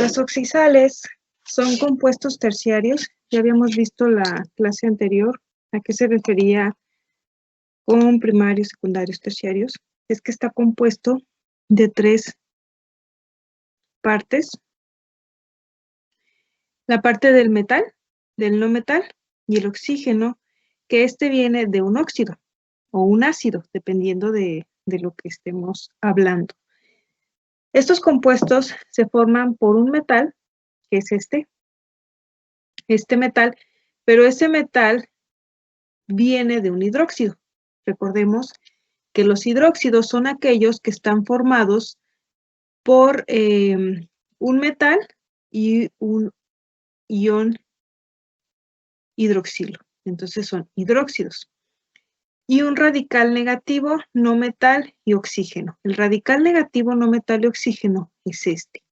Los oxisales son compuestos terciarios. Ya habíamos visto la clase anterior a qué se refería con primarios, secundarios, terciarios. Es que está compuesto de 3 partes. La parte del metal, del no metal, y el oxígeno, que viene de un óxido o un ácido, dependiendo de lo que estemos hablando. Estos compuestos se forman por un metal, que es este metal, pero ese metal viene de un hidróxido. Recordemos que los hidróxidos son aquellos que están formados por un metal y un ion hidroxilo. Entonces son hidróxidos. Y un radical negativo, no metal y oxígeno. El radical negativo, no metal y oxígeno es este.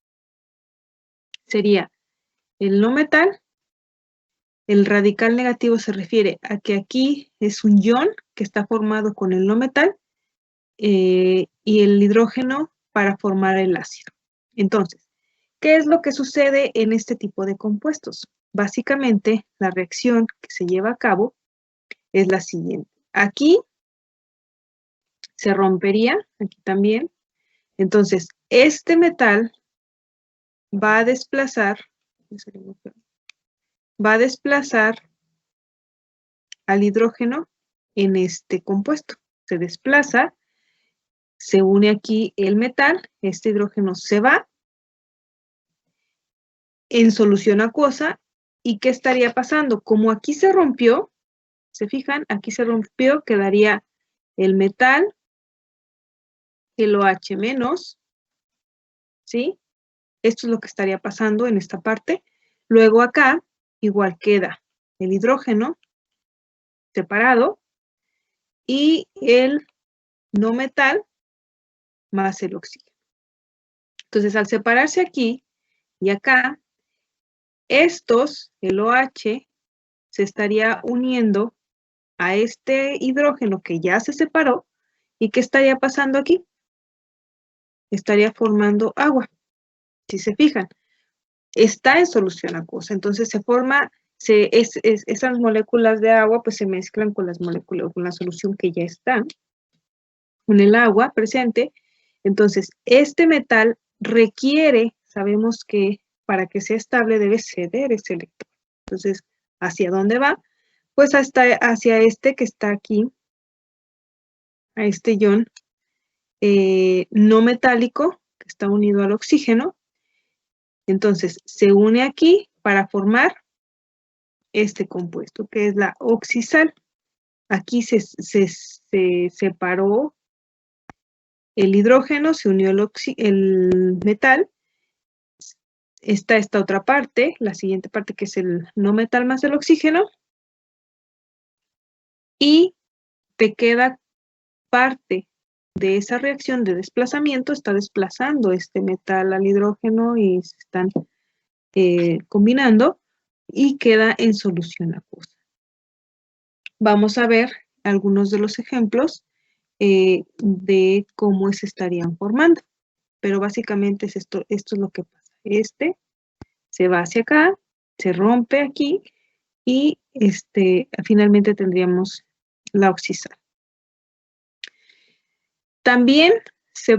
Sería el no metal. El radical negativo se refiere a que aquí es un ion que está formado con el no metal y el hidrógeno para formar el ácido. Entonces, ¿qué es lo que sucede en este tipo de compuestos? Básicamente, la reacción que se lleva a cabo es la siguiente. Aquí se rompería, aquí también. Entonces, este metal va a desplazar al hidrógeno en este compuesto. Se desplaza, se une aquí el metal, este hidrógeno se va en solución acuosa. ¿Y qué estaría pasando? Como aquí se rompió, ¿se fijan? Aquí se rompió, quedaría el metal, el OH menos, ¿sí? Esto es lo que estaría pasando en esta parte. Luego acá, igual queda el hidrógeno separado y el no metal más el oxígeno. Entonces, al separarse aquí y acá, el OH, se estaría uniendo a este hidrógeno que ya se separó. ¿Y qué estaría pasando aquí? Estaría formando agua. Si se fijan, está en solución acuosa. Entonces se forma, esas moléculas de agua pues se mezclan con las moléculas, con la solución que ya está, con el agua presente. Entonces, este metal requiere, sabemos que para que sea estable debe ceder ese electrón. Entonces, ¿hacia dónde va? Pues hacia este que está aquí, a este ion no metálico, que está unido al oxígeno. Entonces, se une aquí para formar este compuesto, que es la oxisal. Aquí se separó el hidrógeno, se unió el metal. Está esta otra parte, la siguiente parte que es el no metal más el oxígeno. Y te queda parte de esa reacción de desplazamiento, está desplazando este metal al hidrógeno y se están combinando y queda en solución acuosa. Vamos a ver algunos de los ejemplos de cómo se estarían formando. Pero básicamente es esto es lo que pasa. Se va hacia acá, se rompe aquí y finalmente tendríamos la oxisal. También se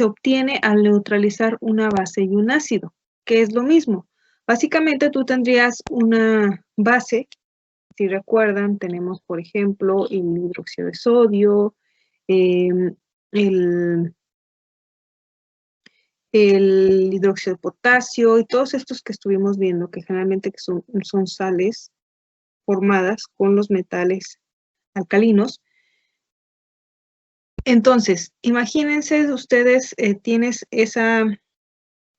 obtiene al neutralizar una base y un ácido, que es lo mismo. Básicamente tú tendrías una base, si recuerdan, tenemos por ejemplo el hidróxido de sodio, el hidróxido de potasio y todos estos que estuvimos viendo, que generalmente son sales formadas con los metales alcalinos. Entonces, imagínense ustedes, tienes esa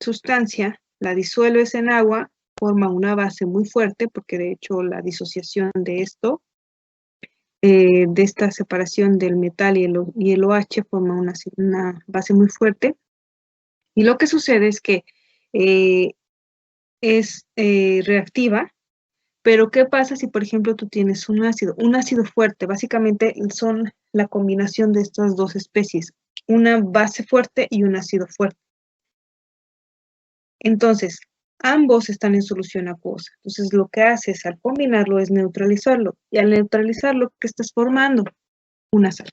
sustancia, la disuelves en agua, forma una base muy fuerte, porque de hecho la disociación de esto, de esta separación del metal y el OH forma una base muy fuerte. Y lo que sucede es que es reactiva, pero ¿qué pasa si, por ejemplo, tú tienes un ácido fuerte? Básicamente son la combinación de estas dos especies, una base fuerte y un ácido fuerte. Entonces, ambos están en solución acuosa. Entonces, lo que haces al combinarlo es neutralizarlo. Y al neutralizarlo, ¿qué estás formando? Una sal.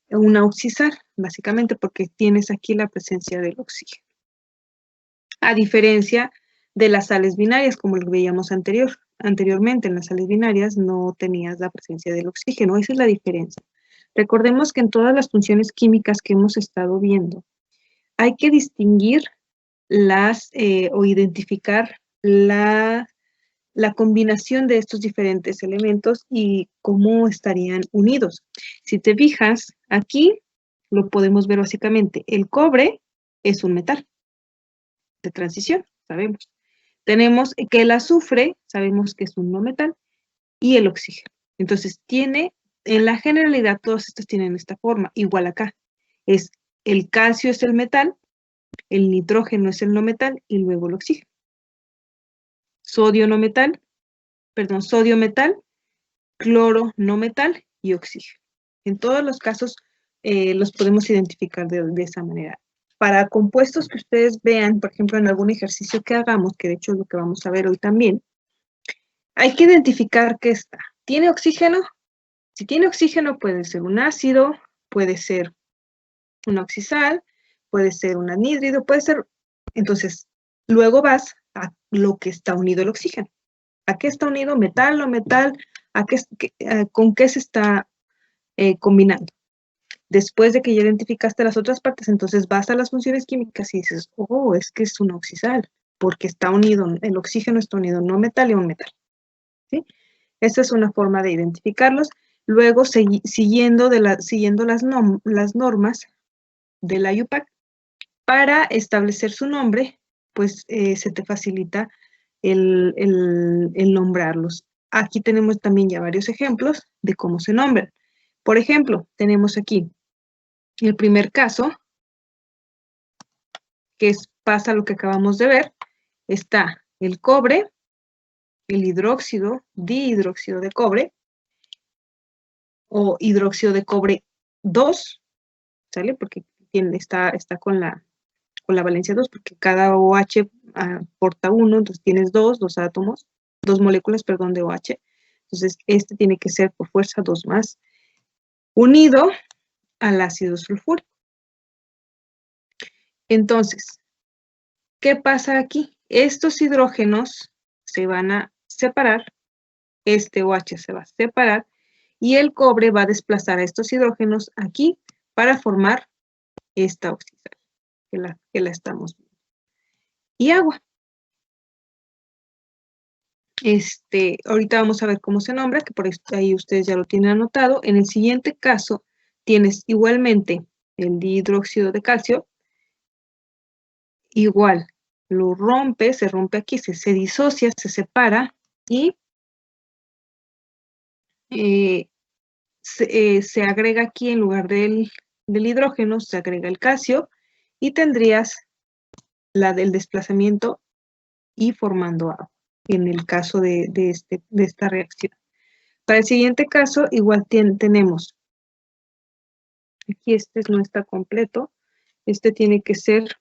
Una oxisal, básicamente porque tienes aquí la presencia del oxígeno. A diferencia de las sales binarias, como lo veíamos anteriormente, en las sales binarias no tenías la presencia del oxígeno. Esa es la diferencia. Recordemos que en todas las funciones químicas que hemos estado viendo, hay que distinguir o identificar la combinación de estos diferentes elementos y cómo estarían unidos. Si te fijas, aquí lo podemos ver básicamente. El cobre es un metal de transición, sabemos. Tenemos que el azufre, sabemos que es un no metal, y el oxígeno. Entonces, en la generalidad, todos estos tienen esta forma, igual acá. El calcio es el metal, el nitrógeno es el no metal, y luego el oxígeno. Sodio metal, cloro no metal y oxígeno. En todos los casos los podemos identificar de esa manera. Para compuestos que ustedes vean, por ejemplo, en algún ejercicio que hagamos, que de hecho es lo que vamos a ver hoy también, hay que identificar qué está. ¿Tiene oxígeno? Si tiene oxígeno puede ser un ácido, puede ser un oxisal, puede ser un anhídrido, puede ser... Entonces, luego vas a lo que está unido el oxígeno. ¿A qué está unido? ¿Metal o metal? ¿Con qué se está combinando? Después de que ya identificaste las otras partes, entonces vas a las funciones químicas y dices, oh, es que es un oxisal, porque está unido, el oxígeno está unido no metal y a un metal. ¿Sí? Esa es una forma de identificarlos. Luego, siguiendo las normas de la IUPAC, para establecer su nombre, pues se te facilita el nombrarlos. Aquí tenemos también ya varios ejemplos de cómo se nombran. Por ejemplo, tenemos aquí el primer caso, que pasa lo que acabamos de ver. Está el cobre, el hidróxido, dihidróxido de cobre, o hidróxido de cobre 2, ¿sale? Porque está con la valencia 2, porque cada OH aporta 1, entonces tienes dos átomos, 2 moléculas, perdón, de OH. Entonces, este tiene que ser por fuerza 2 más, unido al ácido sulfúrico. Entonces, ¿qué pasa aquí? Estos hidrógenos se van a separar, este OH se va a separar, y el cobre va a desplazar a estos hidrógenos aquí para formar esta oxisal, que la estamos viendo. Y agua. Ahorita vamos a ver cómo se nombra, que por ahí ustedes ya lo tienen anotado. En el siguiente caso, tienes igualmente el dihidróxido de calcio, igual, se rompe aquí, se disocia, se separa y se agrega aquí en lugar del hidrógeno, se agrega el calcio y tendrías la del desplazamiento y formando agua, en el caso de esta reacción. Para el siguiente caso, igual tenemos, aquí no está completo, tiene que ser,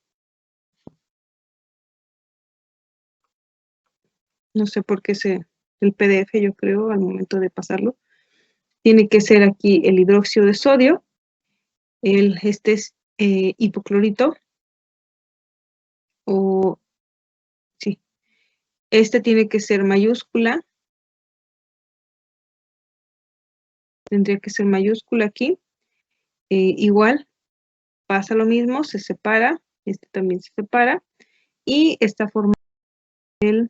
no sé por qué el PDF, yo creo, al momento de pasarlo, tiene que ser aquí el hidróxido de sodio, este es hipoclorito, o sí, tiene que ser mayúscula, tendría que ser mayúscula aquí, igual, pasa lo mismo, se separa, también se separa, y esta forma me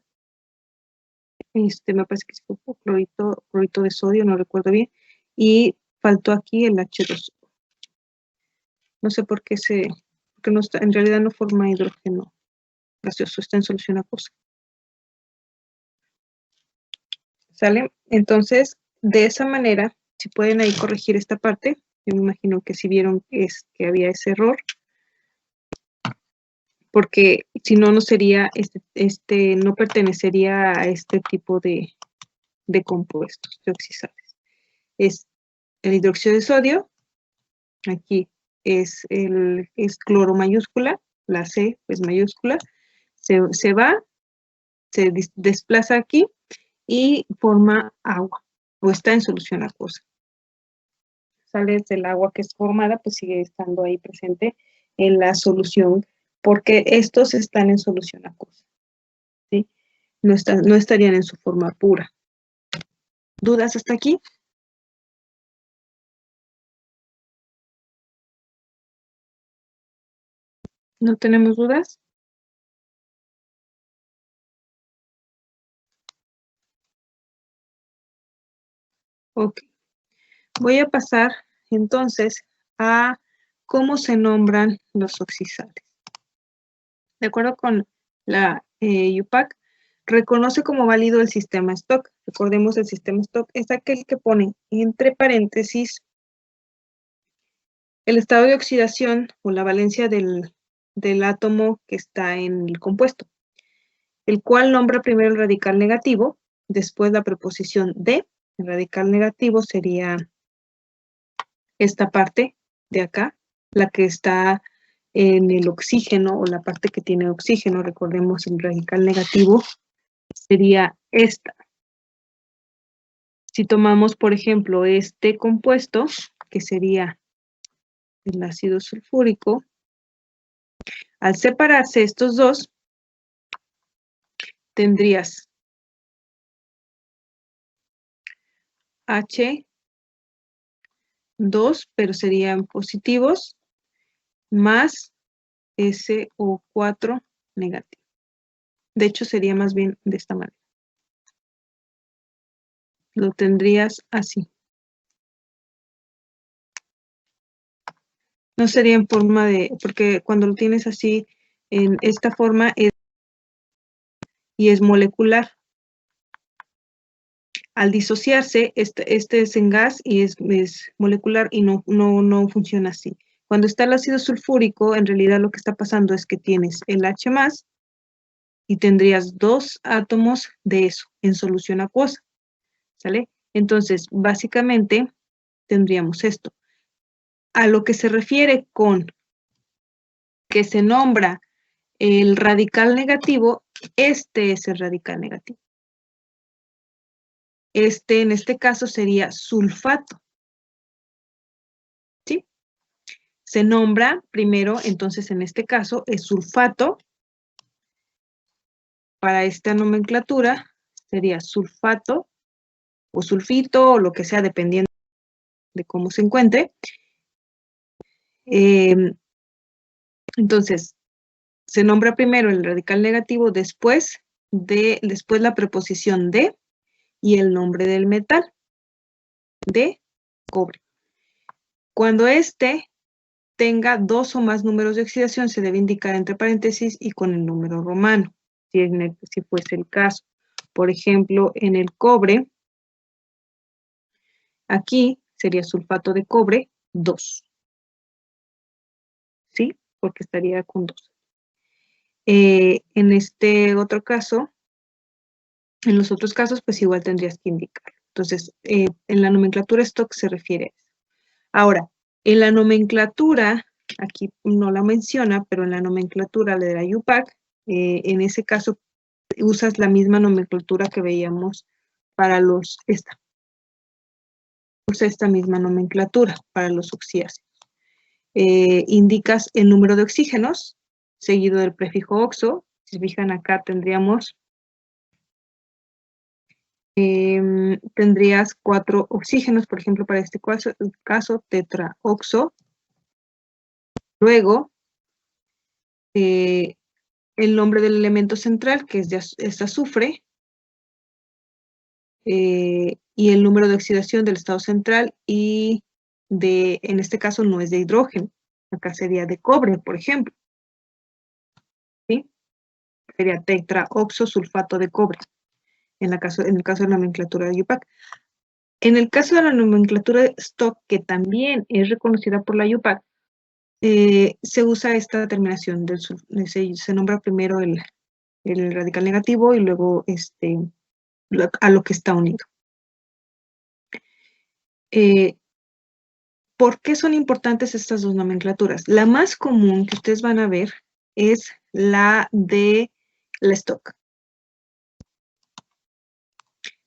parece que es clorito de sodio, no recuerdo bien, y faltó aquí el H2O. No sé por qué porque no está, en realidad no forma hidrógeno gaseoso, está en solución acuosa. ¿Sale? Entonces, de esa manera, si pueden ahí corregir esta parte, yo me imagino que si vieron que había ese error, porque si no, no sería, no pertenecería a este tipo de compuestos, de oxisales. Es el hidróxido de sodio, aquí es cloro mayúscula, la C pues mayúscula, se va, se desplaza aquí y forma agua, o está en solución acuosa. Sale del agua que es formada, pues sigue estando ahí presente en la solución, porque estos están en solución acuosa, ¿sí? No estarían en su forma pura. ¿Dudas hasta aquí? ¿No tenemos dudas? Ok. Voy a pasar entonces a cómo se nombran los oxidales. De acuerdo con la UPAC, reconoce como válido el sistema Stock. Recordemos, el sistema Stock es aquel que pone entre paréntesis el estado de oxidación o la valencia del átomo que está en el compuesto, el cual nombra primero el radical negativo, después la preposición de. El radical negativo sería esta parte de acá, la que está en el oxígeno o la parte que tiene oxígeno. Recordemos, el radical negativo sería esta. Si tomamos, por ejemplo, este compuesto, que sería el ácido sulfúrico, al separarse estos dos, tendrías H2, pero serían positivos, más SO4 negativo. De hecho, sería más bien de esta manera. Lo tendrías así. No sería en forma de, porque cuando lo tienes así, en esta forma, y es molecular. Al disociarse, este es en gas y es molecular y no funciona así. Cuando está el ácido sulfúrico, en realidad lo que está pasando es que tienes el H+, y tendrías 2 átomos de eso en solución acuosa, ¿sale? Entonces, básicamente, tendríamos esto. A lo que se refiere con que se nombra el radical negativo, este es el radical negativo. En este caso sería sulfato, ¿sí? Se nombra primero, entonces en este caso es sulfato. Para esta nomenclatura sería sulfato o sulfito o lo que sea, dependiendo de cómo se encuentre. Entonces, se nombra primero el radical negativo, después la preposición de y el nombre del metal, de cobre. Cuando tenga 2 o más números de oxidación, se debe indicar entre paréntesis y con el número romano, si fuese el caso. Por ejemplo, en el cobre, aquí sería sulfato de cobre 2. ¿Sí? Porque estaría con 2. En este otro caso, en los otros casos, pues igual tendrías que indicar. Entonces, en la nomenclatura Stock se refiere a eso. Ahora, en la nomenclatura, aquí no la menciona, pero en la nomenclatura de la UPAC, en ese caso usas la misma nomenclatura que veíamos para usa esta misma nomenclatura para los oxiáceos. Indicas el número de oxígenos, seguido del prefijo oxo. Si se fijan acá tendrías 4 oxígenos, por ejemplo, para este caso tetraoxo. Luego, el nombre del elemento central, que es azufre, y el número de oxidación del estado central, y en este caso no es de hidrógeno, acá sería de cobre, por ejemplo. ¿Sí? Sería tetraoxosulfato de cobre, en el caso de la nomenclatura de UPAC. En el caso de la nomenclatura de Stock, que también es reconocida por la UPAC, se usa esta terminación, se nombra primero el radical negativo y luego a lo que está unido. ¿Por qué son importantes estas dos nomenclaturas? La más común que ustedes van a ver es la de la stock.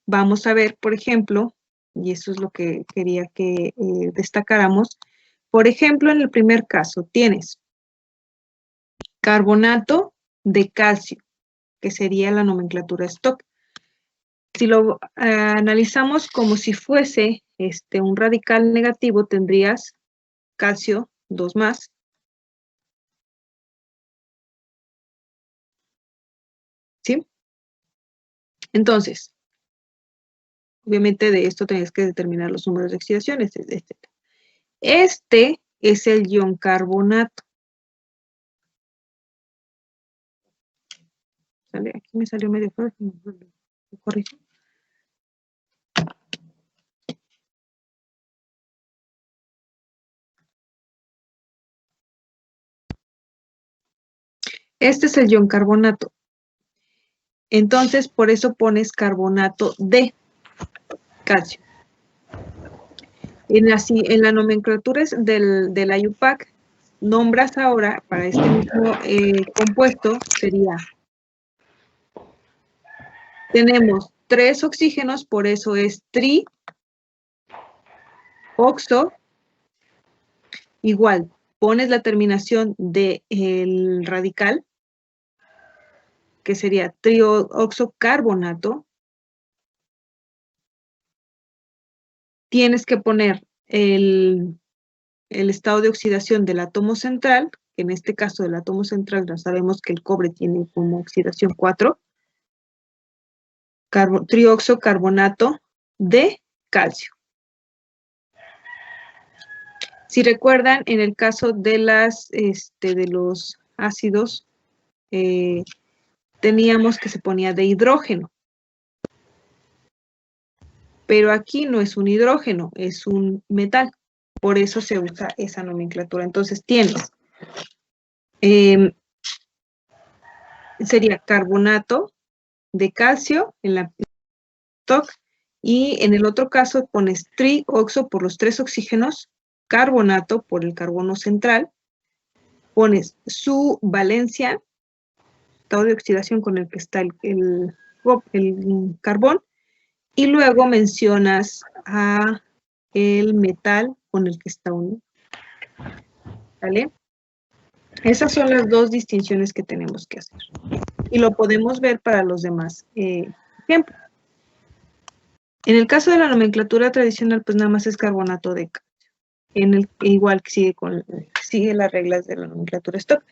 Vamos a ver, por ejemplo, y eso es lo que quería que destacáramos. Por ejemplo, en el primer caso tienes carbonato de calcio, que sería la nomenclatura stock. Si lo analizamos como si fuese un radical negativo, tendrías calcio 2 más. ¿Sí? Entonces, obviamente de esto tenés que determinar los números de oxidaciones, etc. Este es el ion carbonato. ¿Sale? Aquí me salió medio fuerte, lo corrijo. Este es el ion carbonato. Entonces, por eso pones carbonato de calcio. En la nomenclatura de la IUPAC, nombras ahora para este mismo compuesto, tenemos 3 oxígenos, por eso es tri-oxo, igual, pones la terminación del radical, que sería trioxocarbonato. Tienes que poner el estado de oxidación del átomo central, que en este caso del átomo central ya sabemos que el cobre tiene como oxidación 4, trioxocarbonato de calcio. Si recuerdan, en el caso de los ácidos, teníamos que se ponía de hidrógeno. Pero aquí no es un hidrógeno, es un metal. Por eso se usa esa nomenclatura. Entonces tienes, sería carbonato de calcio en la stock, y en el otro caso pones trioxo por los 3 oxígenos, carbonato por el carbono central, pones su valencia, estado de oxidación con el que está el carbón, y luego mencionas a el metal con el que está unido. ¿Vale? Esas son las 2 distinciones que tenemos que hacer. Y lo podemos ver para los demás ejemplos. En el caso de la nomenclatura tradicional, pues nada más es carbonato de calcio. Igual que sigue las reglas de la nomenclatura stock.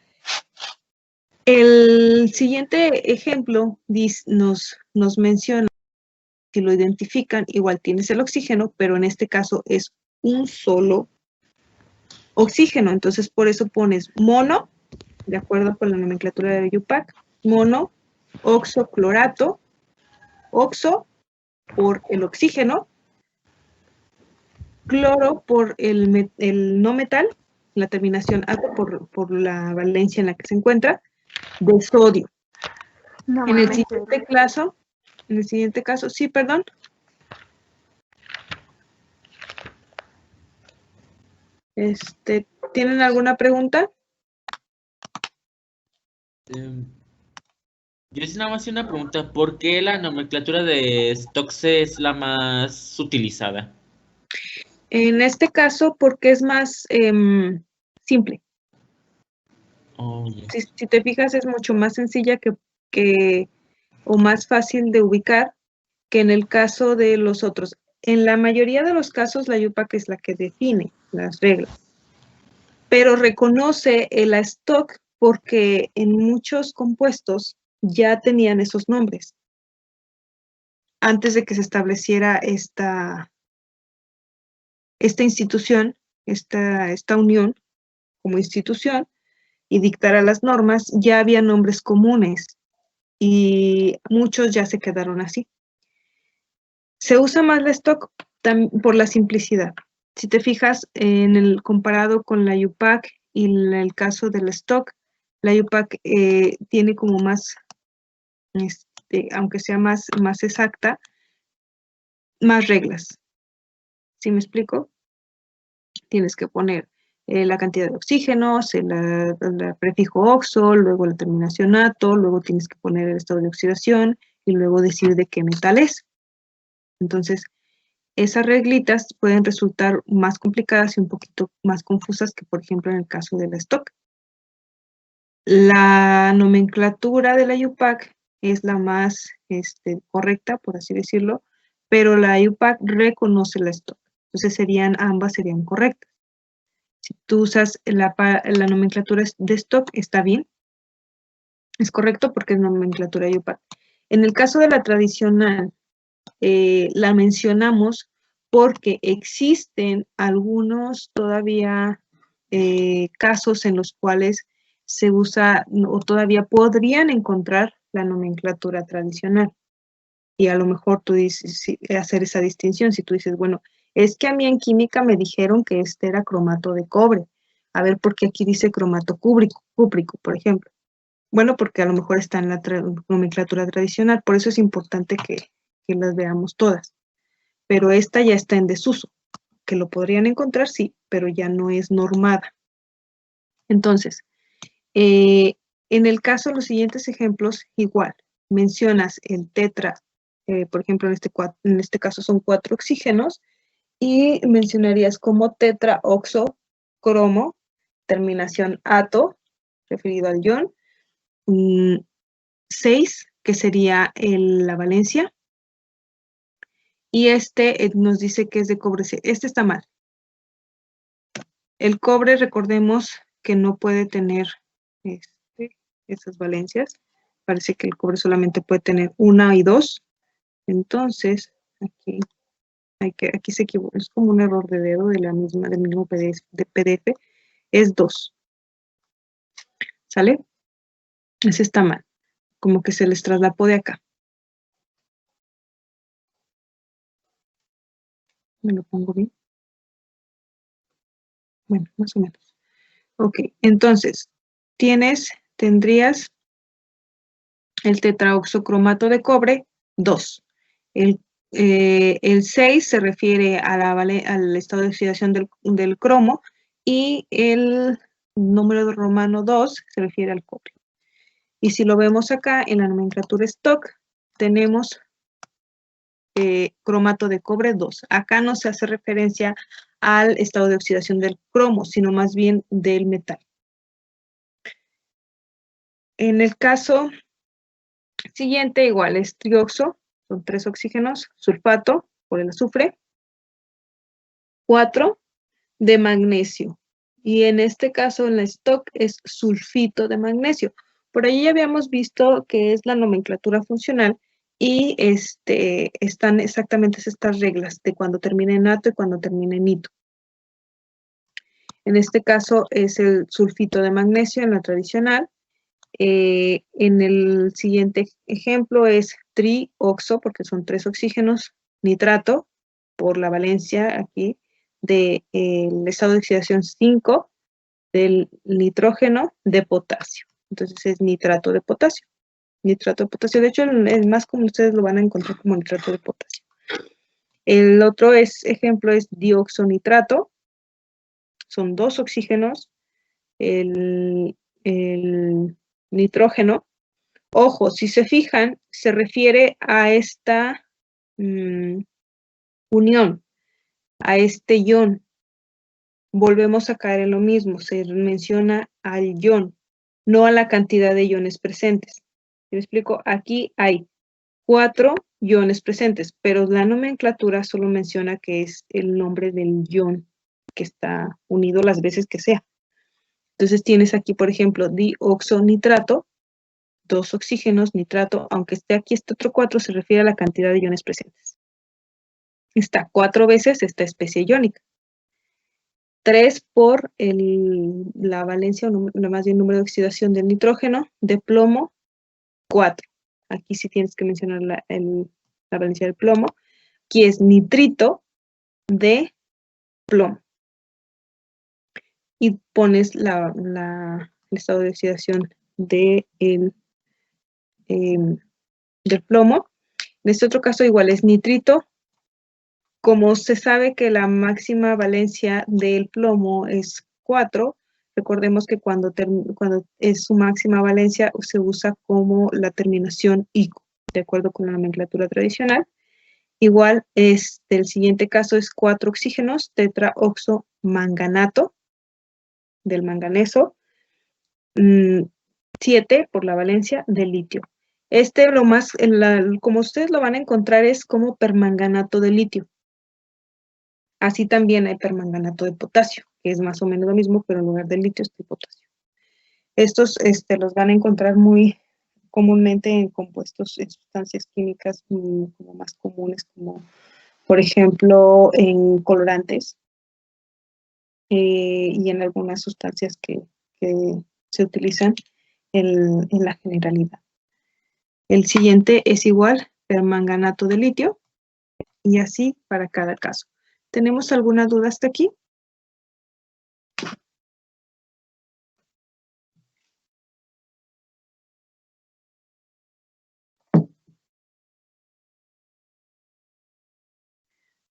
El siguiente ejemplo nos menciona, si lo identifican, igual tienes el oxígeno, pero en este caso es un solo oxígeno. Entonces, por eso pones mono, de acuerdo con la nomenclatura de IUPAC, mono, oxoclorato, oxo por el oxígeno, cloro por el no metal, la terminación ato por la valencia en la que se encuentra, de sodio. No, en el siguiente caso, sí, perdón. ¿Tienen alguna pregunta? Yo hice nada más una pregunta. ¿Por qué la nomenclatura de stocks es la más utilizada? En este caso, porque es más simple. Oh, yeah. Si te fijas, es mucho más sencilla o más fácil de ubicar que en el caso de los otros. En la mayoría de los casos, la IUPAC es la que define las reglas, pero reconoce el stock porque en muchos compuestos ya tenían esos nombres antes de que se estableciera esta institución, esta unión como institución y dictara las normas. Ya había nombres comunes y muchos ya se quedaron así. Se usa más la stock por la simplicidad. Si te fijas comparado con la IUPAC y el caso del stock, la IUPAC tiene como más, aunque sea más exacta, más reglas. ¿Sí me explico? Tienes que poner la cantidad de oxígenos, el prefijo oxo, luego la terminación ato, luego tienes que poner el estado de oxidación y luego decir de qué metal es. Entonces, esas reglitas pueden resultar más complicadas y un poquito más confusas que, por ejemplo, en el caso de la stock. La nomenclatura de la IUPAC es la más correcta, por así decirlo, pero la IUPAC reconoce la stock. Entonces, ambas serían correctas. Si tú usas la nomenclatura de stock, está bien. Es correcto porque es nomenclatura IUPAC. En el caso de la tradicional, la mencionamos porque existen algunos todavía casos en los cuales se usa o todavía podrían encontrar la nomenclatura tradicional. Y a lo mejor tú dices, hacer esa distinción, si tú dices, bueno, es que a mí en química me dijeron que este era cromato de cobre. A ver, ¿por qué aquí dice cromato cúprico, por ejemplo? Bueno, porque a lo mejor está en la nomenclatura tradicional, por eso es importante que las veamos todas. Pero esta ya está en desuso, que lo podrían encontrar, sí, pero ya no es normada. Entonces, en el caso de los siguientes ejemplos, igual, mencionas el tetra, por ejemplo, en este caso son 4 oxígenos, y mencionarías como tetraoxocromo, terminación ato, referido al ion, 6, que sería la valencia, y nos dice que es de cobre. Este está mal. El cobre, recordemos que no puede tener esas valencias. Parece que el cobre solamente puede tener 1 y 2. Entonces, aquí se equivoca. Es como un error de dedo del mismo PDF. Es 2. ¿Sale? Ese está mal. Como que se les traslapó de acá. ¿Me lo pongo bien? Bueno, más o menos. Ok, entonces, tendrías el tetraoxocromato de cobre, 2. El 6 se refiere al estado de oxidación del cromo y el número romano 2 se refiere al cobre. Y si lo vemos acá en la nomenclatura stock, tenemos cromato de cobre 2. Acá no se hace referencia al estado de oxidación del cromo, sino más bien del metal. En el caso siguiente, igual es trioxo, son 3 oxígenos, sulfato por el azufre, 4 de magnesio. Y en este caso, en la stock, es sulfito de magnesio. Por ahí ya habíamos visto que es la nomenclatura funcional y están exactamente estas reglas de cuando termina en ato y cuando termina en ito. En este caso es el sulfito de magnesio en la tradicional. En el siguiente ejemplo es trioxo, porque son 3 oxígenos, nitrato, por la valencia aquí, del estado de oxidación 5, del nitrógeno de potasio. Entonces es nitrato de potasio. Nitrato de potasio, de hecho, el más común ustedes lo van a encontrar como nitrato de potasio. El otro ejemplo es dioxonitrato, son 2 oxígenos, el nitrógeno. Ojo, si se fijan, se refiere a esta unión, a este ion. Volvemos a caer en lo mismo, se menciona al ion, no a la cantidad de iones presentes. ¿Me explico? Aquí hay 4 iones presentes, pero la nomenclatura solo menciona que es el nombre del ion que está unido las veces que sea. Entonces tienes aquí, por ejemplo, dioxonitrato, 2 oxígenos, nitrato, aunque esté aquí este otro 4, se refiere a la cantidad de iones presentes. Está 4 veces esta especie iónica. 3 por la valencia, o más bien número de oxidación del nitrógeno, de plomo, 4. Aquí sí tienes que mencionar la valencia del plomo. Aquí es nitrito de plomo. Y pones el estado de oxidación del plomo. En este otro caso igual es nitrito. Como se sabe que la máxima valencia del plomo es 4. Recordemos que cuando es su máxima valencia se usa como la terminación ico, de acuerdo con la nomenclatura tradicional. Igual, el siguiente caso es 4 oxígenos, tetraoxomanganato, del manganeso, 7 por la valencia del litio. Como ustedes lo van a encontrar, es como permanganato de litio. Así también hay permanganato de potasio, que es más o menos lo mismo, pero en lugar del litio es de potasio. Estos los van a encontrar muy comúnmente en compuestos, en sustancias químicas como más comunes, como por ejemplo en colorantes y en algunas sustancias que se utilizan en la generalidad. El siguiente es igual, permanganato de litio, y así para cada caso. ¿Tenemos alguna duda hasta aquí?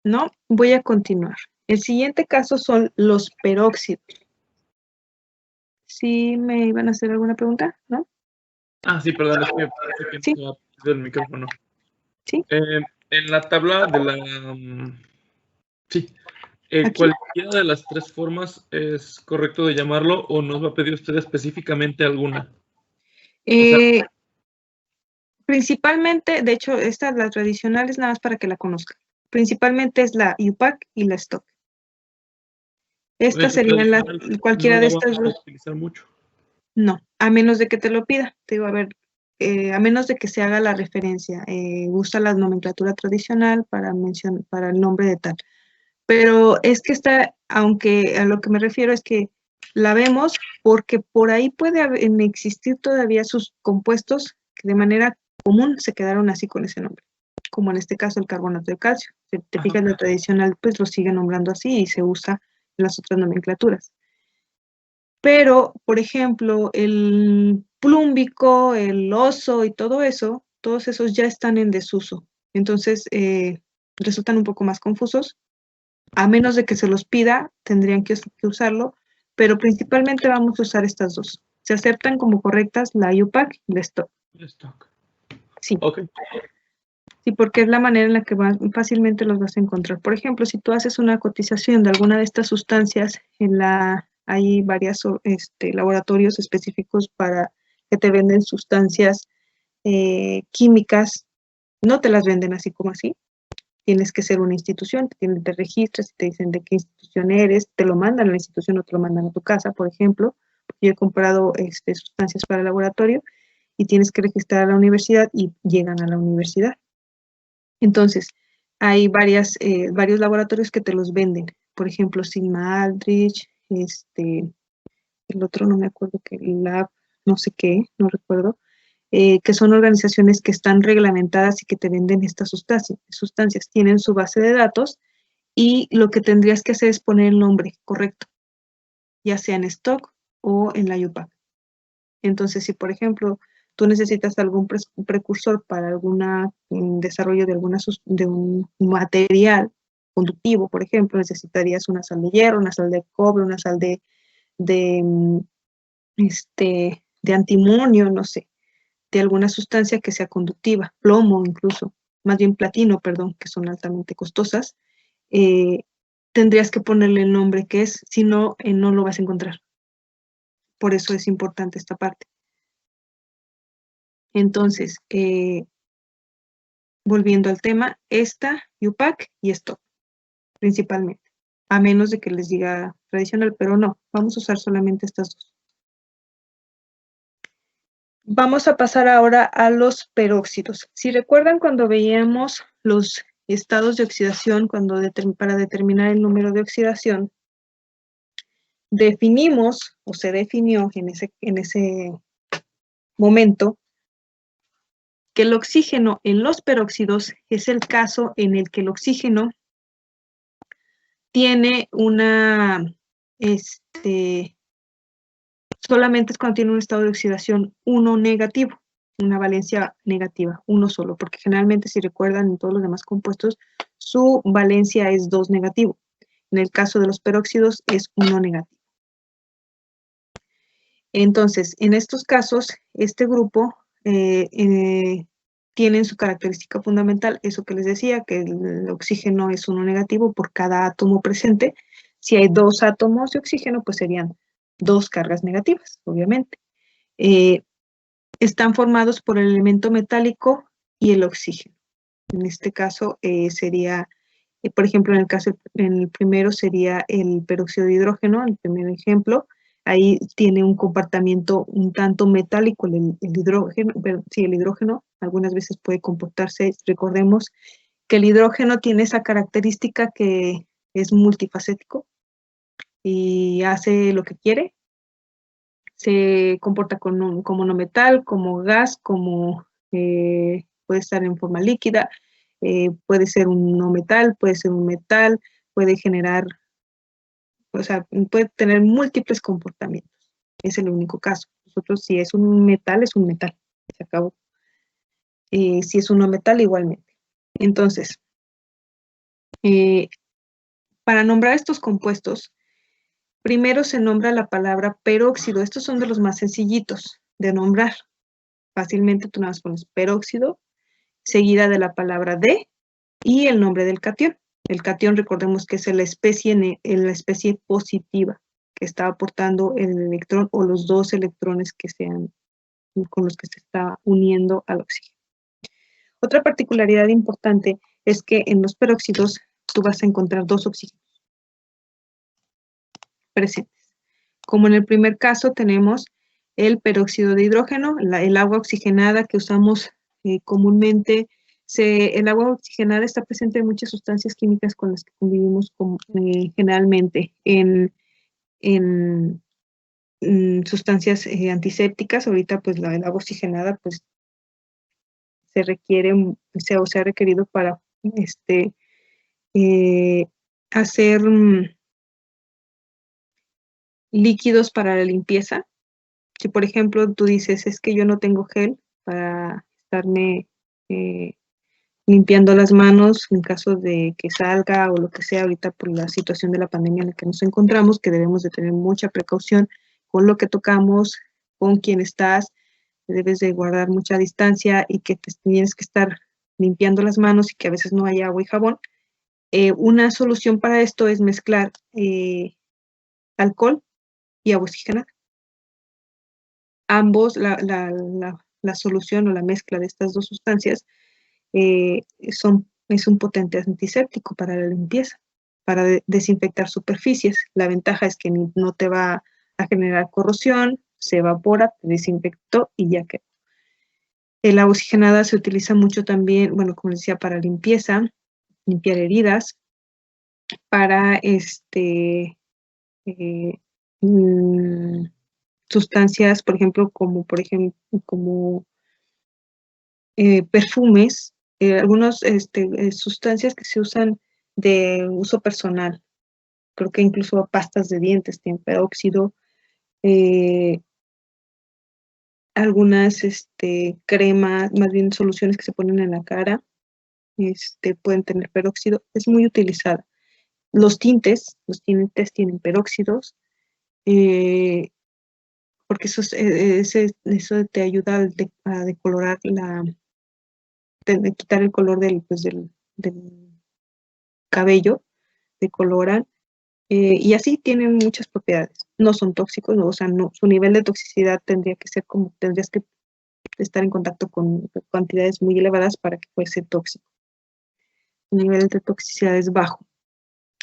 No, voy a continuar. El siguiente caso son los peróxidos. ¿Sí me iban a hacer alguna pregunta? ¿No? Sí, perdón, es que parece que ¿Sí? no ha prendido el micrófono. ¿Sí? En la tabla de la... sí. ¿Cualquiera de las tres formas es correcto de llamarlo o nos va a pedir usted específicamente alguna? Principalmente, de hecho, la tradicional es nada más para que la conozcan. Principalmente es la UPAC y la STOC. Esta sería cualquiera de estas dos. Utilizar mucho. No, a menos de que te lo pida. Te digo, a ver, a menos de que se haga la referencia. Usa la nomenclatura tradicional para el nombre de tal. Pero es que aunque a lo que me refiero es que la vemos porque por ahí puede existir todavía sus compuestos que de manera común se quedaron así con ese nombre, como en este caso el carbonato de calcio. Si te fijas, la tradicional pues lo sigue nombrando así y se usa en las otras nomenclaturas. Pero, por ejemplo, el plúmbico, el oso y todo eso, todos esos ya están en desuso. Entonces, resultan un poco más confusos. A menos de que se los pida, tendrían que usarlo, pero principalmente vamos a usar estas dos. Se aceptan como correctas la UPAC y la STOC. Sí. Okay. Sí, porque es la manera en la que fácilmente los vas a encontrar. Por ejemplo, si tú haces una cotización de alguna de estas sustancias, hay varios laboratorios específicos para que te venden sustancias químicas, no te las venden así como así. Tienes que ser una institución, te registras y te dicen de qué institución eres, te lo mandan a la institución o te lo mandan a tu casa, por ejemplo. Yo he comprado sustancias para el laboratorio y tienes que registrar a la universidad y llegan a la universidad. Entonces, hay varios laboratorios que te los venden. Por ejemplo, Sigma Aldrich, el otro no me acuerdo, que Lab, no sé qué, no recuerdo. Que son organizaciones que están reglamentadas y que te venden estas sustancias. Tienen su base de datos y lo que tendrías que hacer es poner el nombre correcto, ya sea en stock o en la UPAC. Entonces, si por ejemplo tú necesitas algún precursor para desarrollo de un material conductivo, por ejemplo, necesitarías una sal de hierro, una sal de cobre, una sal de antimonio, no sé, de alguna sustancia que sea conductiva, plomo incluso, más bien platino, perdón, que son altamente costosas, tendrías que ponerle el nombre que es, si no, no lo vas a encontrar. Por eso es importante esta parte. Entonces, volviendo al tema, esta, UPAC y STOC, principalmente, a menos de que les diga tradicional, pero no, vamos a usar solamente estas dos. Vamos a pasar ahora a los peróxidos. Si recuerdan cuando veíamos los estados de oxidación, para determinar el número de oxidación, definimos, o se definió en ese momento, que el oxígeno en los peróxidos es el caso en el que el oxígeno tiene solamente es cuando tiene un estado de oxidación 1 negativo, una valencia negativa, uno solo, porque generalmente, si recuerdan, en todos los demás compuestos, su valencia es 2 negativo. En el caso de los peróxidos es 1 negativo. Entonces, en estos casos, este grupo tiene su característica fundamental, eso que les decía, que el oxígeno es uno negativo por cada átomo presente. Si hay 2 átomos de oxígeno, pues serían 2 cargas negativas, obviamente. Están formados por el elemento metálico y el oxígeno. En este caso sería, por ejemplo, en el primero sería el peróxido de hidrógeno, el primer ejemplo. Ahí tiene un comportamiento un tanto metálico el hidrógeno, sí, el hidrógeno algunas veces puede comportarse, recordemos que el hidrógeno tiene esa característica que es multifacético y hace lo que quiere, se comporta como no metal, como gas, como puede estar en forma líquida, puede ser un no metal, puede ser un metal, puede generar, o sea, puede tener múltiples comportamientos. Es el único caso. Nosotros, si es un metal, es un metal. Se acabó. Si es un no metal, igualmente. Entonces, para nombrar estos compuestos, primero se nombra la palabra peróxido. Estos son de los más sencillitos de nombrar. Fácilmente tú nada más pones peróxido, seguida de la palabra de y el nombre del catión. El catión, recordemos que es la especie positiva que está aportando el electrón o los 2 electrones que sean con los que se está uniendo al oxígeno. Otra particularidad importante es que en los peróxidos tú vas a encontrar 2 oxígenos presentes. Como en el primer caso tenemos el peróxido de hidrógeno, el agua oxigenada que usamos comúnmente. El agua oxigenada está presente en muchas sustancias químicas con las que convivimos generalmente en sustancias antisépticas. Ahorita pues el agua oxigenada pues se requiere, se ha requerido para hacer líquidos para la limpieza. Si por ejemplo tú dices, es que yo no tengo gel para estarme limpiando las manos en caso de que salga o lo que sea ahorita por la situación de la pandemia en la que nos encontramos, que debemos de tener mucha precaución con lo que tocamos, con quién estás, debes de guardar mucha distancia y que tienes que estar limpiando las manos y que a veces no hay agua y jabón. Una solución para esto es mezclar alcohol y agua oxigenada. Ambos, la solución o la mezcla de estas 2 sustancias es un potente antiséptico para la limpieza, para desinfectar superficies. La ventaja es que no te va a generar corrosión, se evapora, te desinfectó y ya quedó. El agua oxigenada se utiliza mucho también, bueno, como les decía, para limpieza, limpiar heridas, para sustancias, por ejemplo, como perfumes, algunas sustancias que se usan de uso personal. Creo que incluso pastas de dientes tienen peróxido. Algunas cremas, más bien soluciones que se ponen en la cara, pueden tener peróxido. Es muy utilizada. Los tintes tienen peróxidos, porque eso te ayuda a decolorar de quitar el color del cabello, decoloran, y así tienen muchas propiedades. No son tóxicos, no, o sea, no, su nivel de toxicidad tendrías que estar en contacto con cantidades muy elevadas para que fuese tóxico. El nivel de toxicidad es bajo.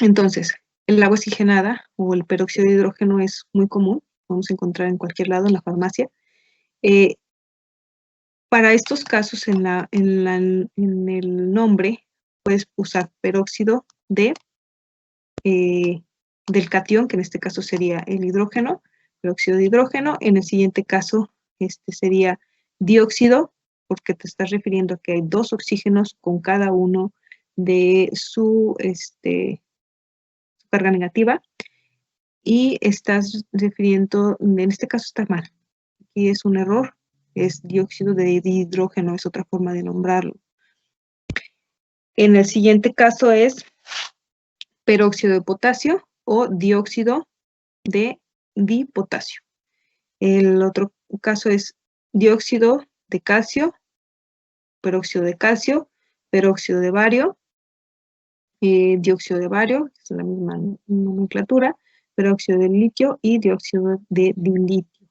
Entonces, el agua oxigenada o el peróxido de hidrógeno es muy común, vamos a encontrar en cualquier lado, en la farmacia. Para estos casos, en el nombre, puedes usar peróxido del catión, que en este caso sería el hidrógeno, peróxido de hidrógeno. En el siguiente caso, sería dióxido, porque te estás refiriendo a que hay 2 oxígenos con cada uno de su carga negativa. Y estás refiriendo, en este caso está mal. Aquí es un error, es dióxido de hidrógeno, es otra forma de nombrarlo. En el siguiente caso es peróxido de potasio o dióxido de dipotasio. El otro caso es dióxido de calcio, peróxido de calcio, peróxido de bario, dióxido de bario, es la misma nomenclatura, peróxido de litio y dióxido de dilitio,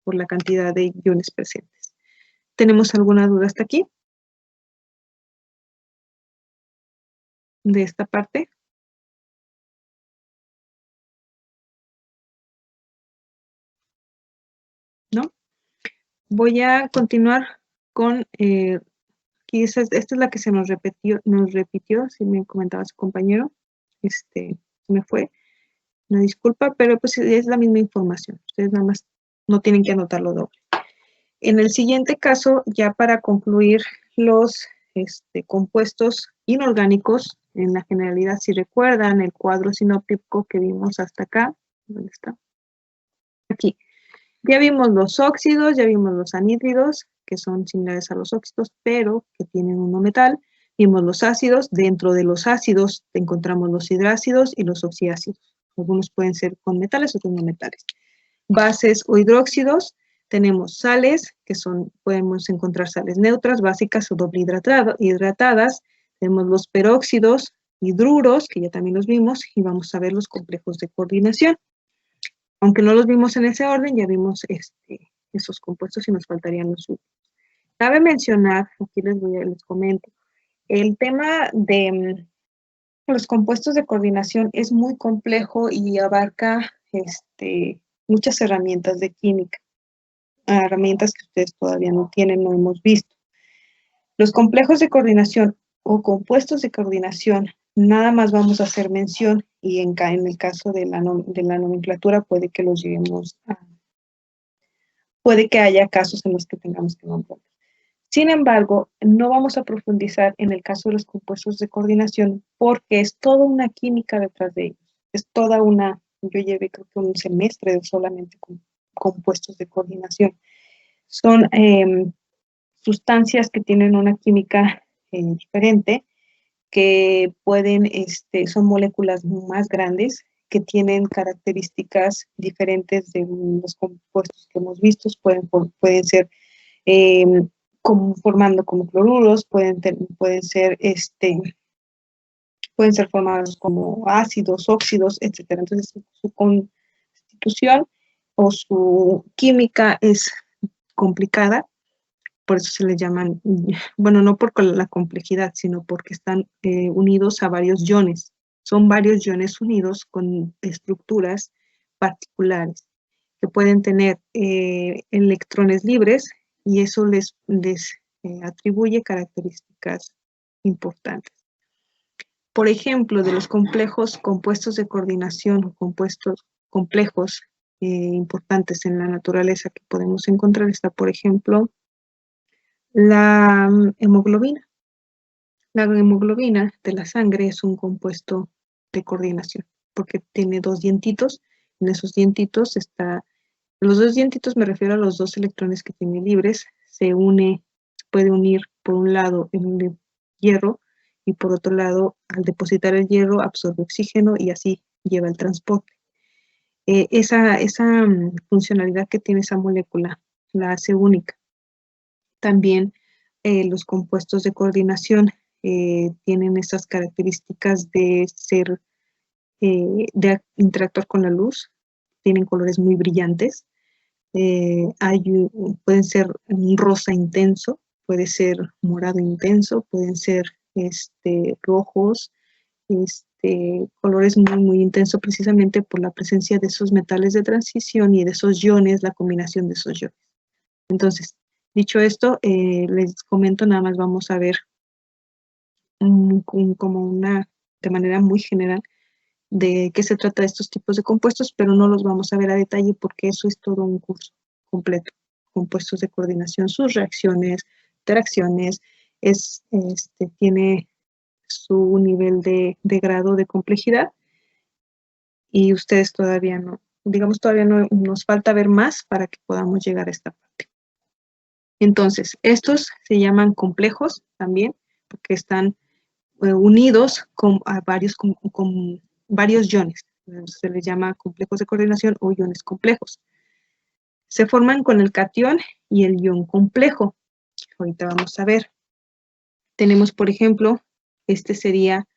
por la cantidad de iones presentes. ¿Tenemos alguna duda hasta aquí? De esta parte. ¿No? Voy a continuar con, aquí esta es la que se nos repitió, si me comentaba su compañero, me fue, una disculpa, pero pues es la misma información, ustedes nada más no tienen que anotarlo doble. En el siguiente caso, ya para concluir los compuestos inorgánicos, en la generalidad, si recuerdan el cuadro sinóptico que vimos hasta acá, ¿dónde está? Aquí. Ya vimos los óxidos, ya vimos los anhídridos, que son similares a los óxidos, pero que tienen un metal. Vimos los ácidos, dentro de los ácidos encontramos los hidrácidos y los oxiácidos. Algunos pueden ser con metales, otros no metales. Bases o hidróxidos, tenemos sales, que podemos encontrar sales neutras, básicas o doble hidratadas. Tenemos los peróxidos, hidruros, que ya también los vimos, y vamos a ver los complejos de coordinación. Aunque no los vimos en ese orden, ya vimos esos compuestos y nos faltarían los últimos. Cabe mencionar, aquí les comento, el tema de los compuestos de coordinación es muy complejo y abarca muchas herramientas de química, herramientas que ustedes todavía no tienen, no hemos visto. Los complejos de coordinación o compuestos de coordinación, nada más vamos a hacer mención y en el caso de la nomenclatura puede que los lleguemos a... Puede que haya casos en los que tengamos que nombrar. Sin embargo, no vamos a profundizar en el caso de los compuestos de coordinación porque es toda una química detrás de ellos. Es toda una... Yo llevé creo que un semestre solamente con compuestos de coordinación. Son sustancias que tienen una química diferente, que pueden, son moléculas más grandes, que tienen características diferentes de los compuestos que hemos visto, pueden ser formando como cloruros, pueden ser formados como ácidos, óxidos, etc. Entonces, su constitución o su química es complicada, por eso se les llaman, bueno, no por la complejidad, sino porque están unidos a varios iones. Son varios iones unidos con estructuras particulares que pueden tener electrones libres y eso les atribuye características importantes. Por ejemplo, de los compuestos de coordinación o compuestos complejos importantes en la naturaleza que podemos encontrar está, por ejemplo, la hemoglobina. La hemoglobina de la sangre es un compuesto de coordinación porque tiene dos dientitos. En esos dientitos los dos dientitos, me refiero a los dos electrones que tiene libres, puede unir por un lado el hierro y por otro lado, al depositar el hierro, absorbe oxígeno y así lleva el transporte. Esa funcionalidad que tiene esa molécula la hace única. También los compuestos de coordinación tienen esas características de interactuar con la luz, tienen colores muy brillantes, pueden ser un rosa intenso, puede ser morado intenso, pueden ser rojos, colores muy, muy intensos precisamente por la presencia de esos metales de transición y de esos iones, la combinación de esos iones. Entonces, dicho esto, les comento, nada más vamos a ver de manera muy general de qué se trata de estos tipos de compuestos, pero no los vamos a ver a detalle porque eso es todo un curso completo. Compuestos de coordinación, sus reacciones, interacciones, tiene su nivel de grado de complejidad y ustedes todavía no, nos falta ver más para que podamos llegar a esta parte. Entonces, estos se llaman complejos también porque están unidos con varios iones. Se les llama complejos de coordinación o iones complejos. Se forman con el catión y el ion complejo. Ahorita vamos a ver. Tenemos, por ejemplo, este sería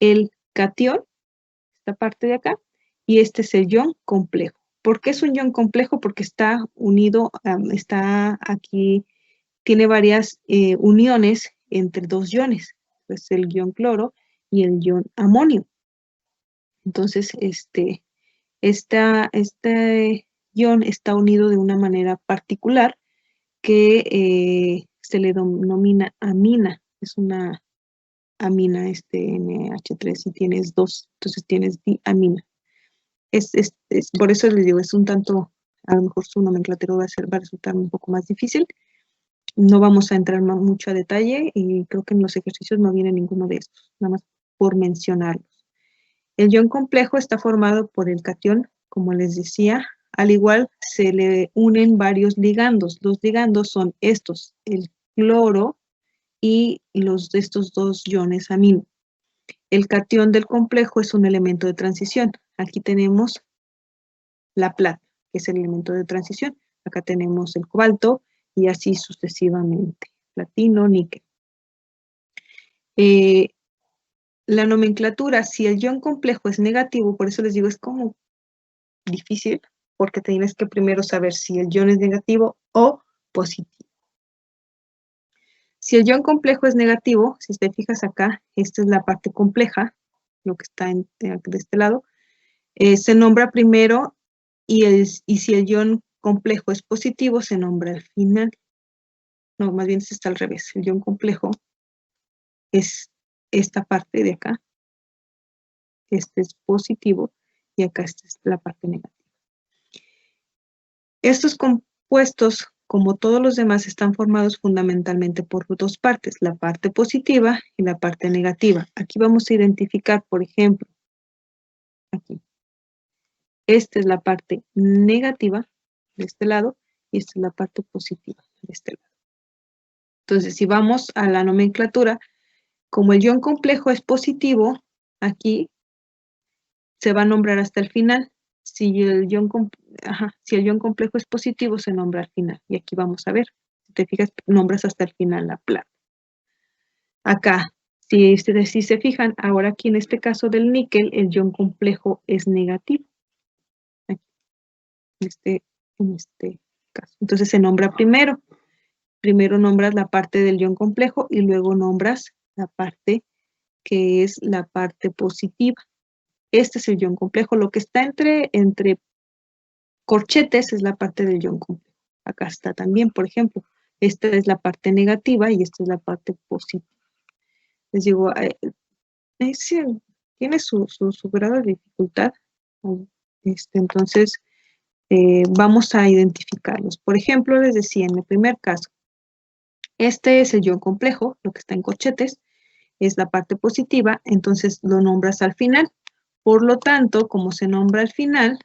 el catión, esta parte de acá, y este es el ion complejo. ¿Por qué es un ion complejo? Porque está unido, está aquí, tiene varias uniones entre dos iones, pues el ion cloro y el ion amonio. Entonces, este ion está unido de una manera particular que se le denomina amina. Es una amina, NH3, y tienes dos, entonces tienes diamina. Por eso les digo, es un tanto, a lo mejor su nomenclatura va a resultar un poco más difícil. No vamos a entrar mucho a detalle y creo que en los ejercicios no viene ninguno de estos, nada más por mencionarlos. El ion complejo está formado por el catión, como les decía, al igual se le unen varios ligandos. Los ligandos son estos, el cloro y los de estos dos iones amino. El catión del complejo es un elemento de transición. Aquí tenemos la plata, que es el elemento de transición. Acá tenemos el cobalto y así sucesivamente. Platino, níquel. La nomenclatura, si el ion complejo es negativo, por eso les digo, es como difícil, porque tienes que primero saber si el ion es negativo o positivo. Si el ion complejo es negativo, si te fijas acá, esta es la parte compleja, lo que está de este lado, se nombra primero y si el ion complejo es positivo, se nombra al final. No, más bien está al revés. El ion complejo es esta parte de acá. Este es positivo y acá esta es la parte negativa. Estos compuestos, como todos los demás, están formados fundamentalmente por dos partes, la parte positiva y la parte negativa. Aquí vamos a identificar, por ejemplo, aquí. Esta es la parte negativa de este lado y esta es la parte positiva de este lado. Entonces, si vamos a la nomenclatura, como el ion complejo es positivo, aquí se va a nombrar hasta el final. Si el ion complejo es positivo, se nombra al final. Y aquí vamos a ver. Si te fijas, nombras hasta el final la plata. Acá, si se fijan, ahora aquí en este caso del níquel, el ion complejo es negativo. Aquí, en este caso. Entonces se nombra primero. Primero nombras la parte del ion complejo y luego nombras la parte que es la parte positiva. Este es el ion complejo. Lo que está entre corchetes es la parte del ion complejo. Acá está también, por ejemplo. Esta es la parte negativa y esta es la parte positiva. Les digo, tiene su grado de dificultad. Entonces, vamos a identificarlos. Por ejemplo, les decía en el primer caso, este es el ion complejo, lo que está en corchetes, es la parte positiva, entonces lo nombras al final. Por lo tanto, como se nombra al final,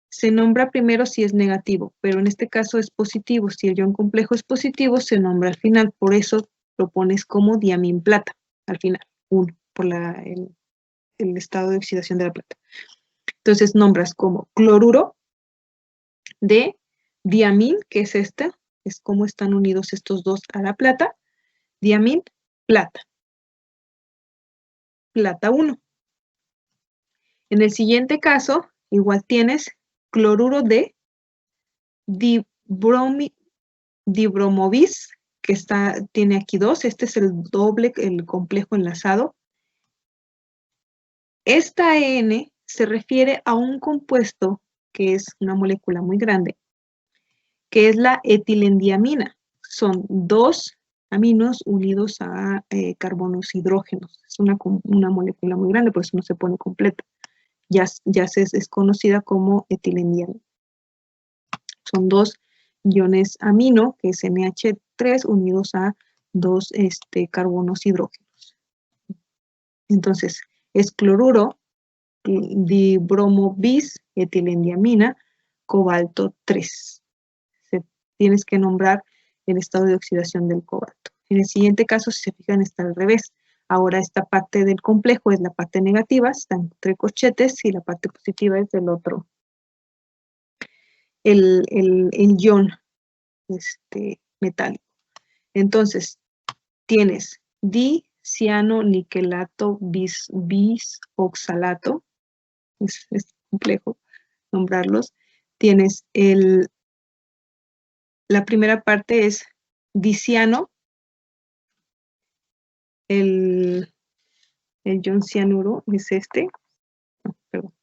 se nombra primero si es negativo, pero en este caso es positivo. Si el ion complejo es positivo, se nombra al final. Por eso lo pones como diamínplata al final, 1, por el estado de oxidación de la plata. Entonces nombras como cloruro de diamín, que es esta, es como están unidos estos dos a la plata, diamín, plata. Plata 1. En el siguiente caso, igual tienes cloruro de dibromovis, que tiene aquí 2. Este es el doble, el complejo enlazado. Esta EN se refiere a un compuesto que es una molécula muy grande, que es la etilendiamina. Son 2 aminos unidos a carbonos hidrógenos. Es una molécula muy grande, por eso no se pone completa. Ya es conocida como etilendiamina. Son 2 iones amino, que es NH3, unidos a 2 carbonos hidrógenos. Entonces, es cloruro, dibromo-bis, etilendiamina, cobalto 3. Tienes que nombrar el estado de oxidación del cobalto. En el siguiente caso, si se fijan, está al revés. Ahora esta parte del complejo es la parte negativa, están entre corchetes, y la parte positiva es del otro el ion metálico. Entonces, tienes dicianoniquelato bisoxalato. Es complejo nombrarlos. Tienes la primera parte es diciano, el ion cianuro es no, perdón,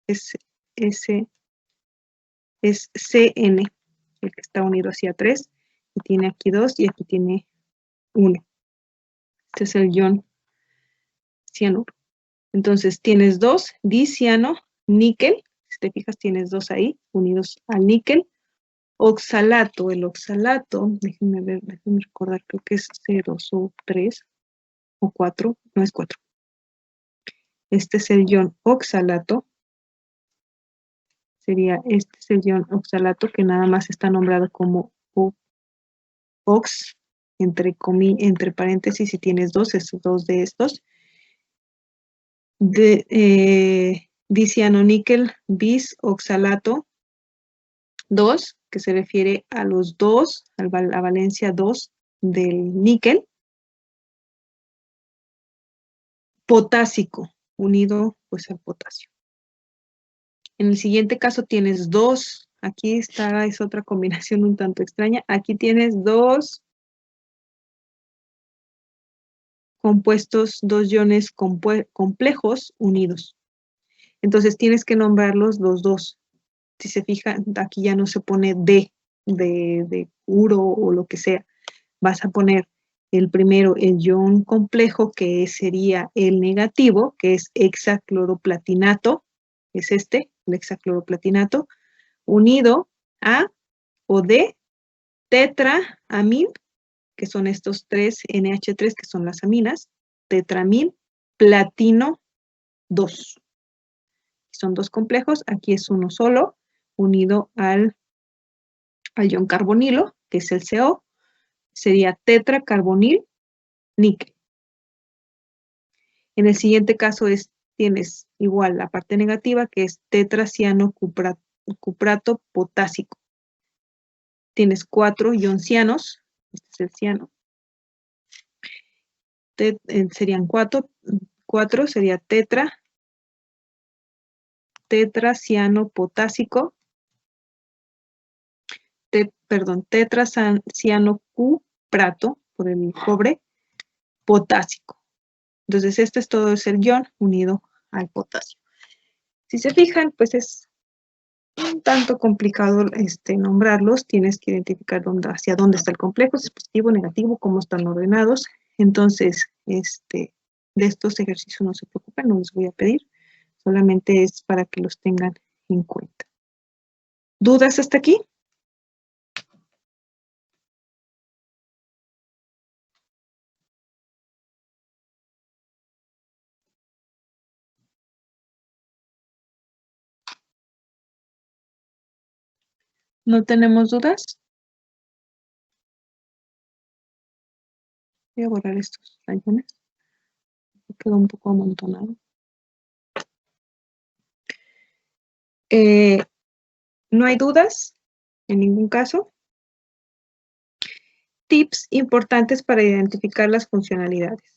es CN, el que está unido hacia 3, y tiene aquí 2 y aquí tiene 1. Este es el ion cianuro. Entonces tienes 2 diciano, níquel, si te fijas tienes 2 ahí, unidos al níquel. Oxalato, el oxalato, déjenme recordar, creo que es 0 o 3 o 4, no es 4. Este es el ion oxalato. Este es el ion oxalato que nada más está nombrado como ox, entre paréntesis, si tienes 2, esos 2 de estos. Dicianoníquel bisoxalato 2, que se refiere a los 2, a la valencia 2 del níquel. Potásico, unido pues al potasio. En el siguiente caso tienes 2, aquí es otra combinación un tanto extraña, aquí tienes 2 compuestos, 2 iones complejos unidos. Entonces tienes que nombrarlos los 2. Si se fijan, aquí ya no se pone de uro o lo que sea. Vas a poner el primero, el ion complejo, que sería el negativo, que es hexacloroplatinato, es el hexacloroplatinato, unido a o de tetraamín, que son estos 3 NH3, que son las aminas, tetramín, platino 2. Son 2 complejos, aquí es uno solo, unido al ion carbonilo, que es el CO, sería tetracarbonil níquel. En el siguiente caso tienes igual la parte negativa, que es tetracianocuprato potásico. Tienes 4 ioncianos, este es el ciano. Serían 4, sería tetraciano potásico, tetracianocuprato, por el cobre, potásico. Entonces, este es todo el ion unido al potasio. Si se fijan, pues es un tanto complicado nombrarlos. Tienes que identificar hacia dónde está el complejo, si es positivo, negativo, cómo están ordenados. Entonces, de estos ejercicios no se preocupen, no les voy a pedir. Solamente es para que los tengan en cuenta. ¿Dudas hasta aquí? ¿No tenemos dudas? Voy a borrar estos rayones. Quedó un poco amontonado. ¿No hay dudas en ningún caso? Tips importantes para identificar las funcionalidades.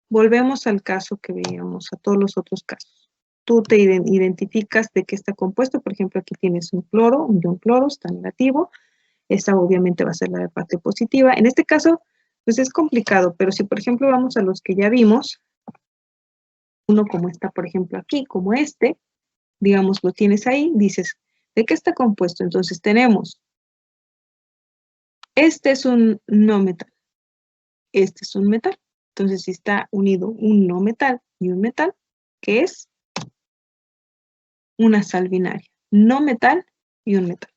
Volvemos al caso que veíamos, a todos los otros casos. Tú te identificas de qué está compuesto. Por ejemplo, aquí tienes un ion cloro, está negativo. Esta obviamente va a ser la parte positiva. En este caso, pues es complicado, pero si por ejemplo vamos a los que ya vimos, uno como está, por ejemplo, aquí, como digamos, lo tienes ahí, dices, ¿de qué está compuesto? Entonces tenemos, este es un no metal, este es un metal. Entonces, si está unido un no metal y un metal, ¿qué es? Una sal binaria. No metal y un metal.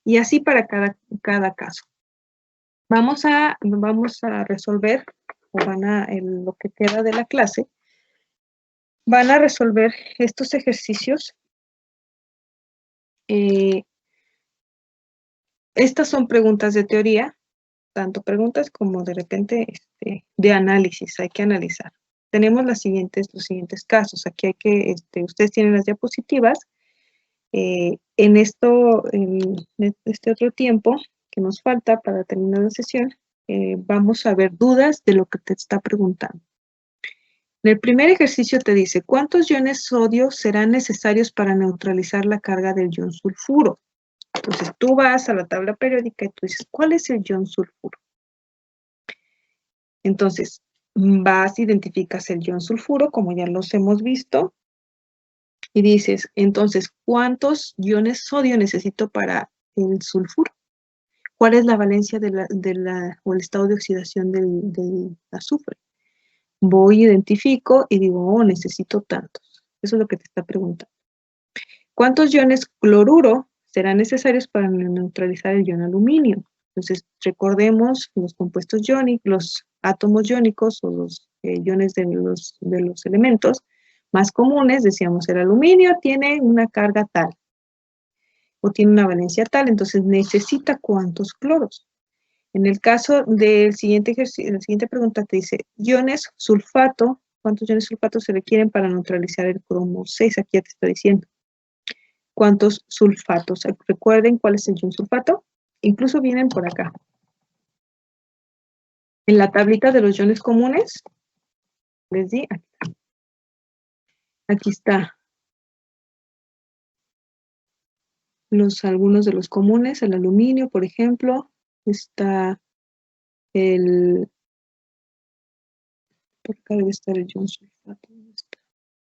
Y así para cada caso. Vamos a resolver, o lo que queda de la clase, van a resolver estos ejercicios. Estas son preguntas de teoría, tanto preguntas como de repente de análisis, hay que analizar. Tenemos los siguientes casos. Aquí hay que, ustedes tienen las diapositivas. en este otro tiempo que nos falta para terminar la sesión, vamos a ver dudas de lo que te está preguntando. En el primer ejercicio te dice, ¿cuántos iones sodio serán necesarios para neutralizar la carga del ion sulfuro? Entonces tú vas a la tabla periódica y tú dices, ¿cuál es el ion sulfuro? Entonces, vas, identificas el ion sulfuro, como ya los hemos visto, y dices, entonces, ¿cuántos iones sodio necesito para el sulfuro? ¿Cuál es la valencia o el estado de oxidación del azufre? Voy, identifico y digo, oh, necesito tantos. Eso es lo que te está preguntando. ¿Cuántos iones cloruro serán necesarios para neutralizar el ion aluminio? Entonces, recordemos los compuestos iónicos, los átomos iónicos o los iones de los elementos más comunes. Decíamos, el aluminio tiene una carga tal o tiene una valencia tal, entonces necesita ¿cuántos cloros? En el caso del siguiente ejercicio, la siguiente pregunta te dice, iones sulfato, ¿cuántos iones sulfato se requieren para neutralizar el cromo 6? Aquí ya te está diciendo. ¿Cuántos sulfatos? Recuerden cuál es el ion sulfato. Incluso vienen por acá. En la tablita de los iones comunes, les di, aquí está. Algunos de los comunes, el aluminio, por ejemplo, está por acá debe estar el ion sulfato.